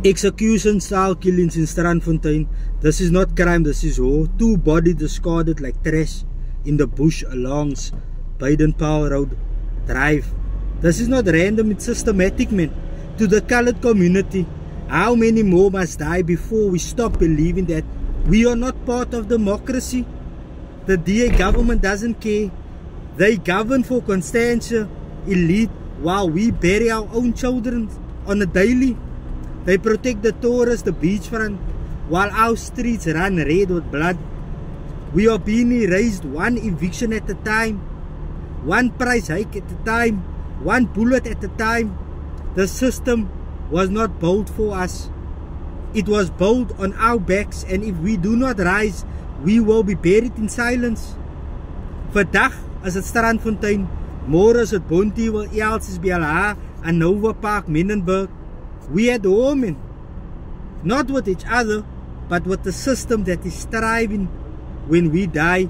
Execution style killings in Strandfontein. This is not crime, this is war. 2 bodies discarded like trash in the bush along Baden-Powell Road Drive. This is not random, it's systematic, man. To the colored community, how many more must die before we stop believing that we are not part of democracy? The DA government doesn't care. They govern for Constantia elite while we bury our own children on a daily. They protect the tourists, the beachfront, while our streets run red with blood. We are being erased one eviction at a time, one price hike at a time, one bullet at a time. The system was not built for us. It was built on our backs, and if we do not rise, we will be buried in silence. Vandag is het Strandfontein, môre is het Bonteheuwel, Elsies, BLH, and Nova Park, Menenberg. We at home, and not with each other, but with the system that is thriving. When we die,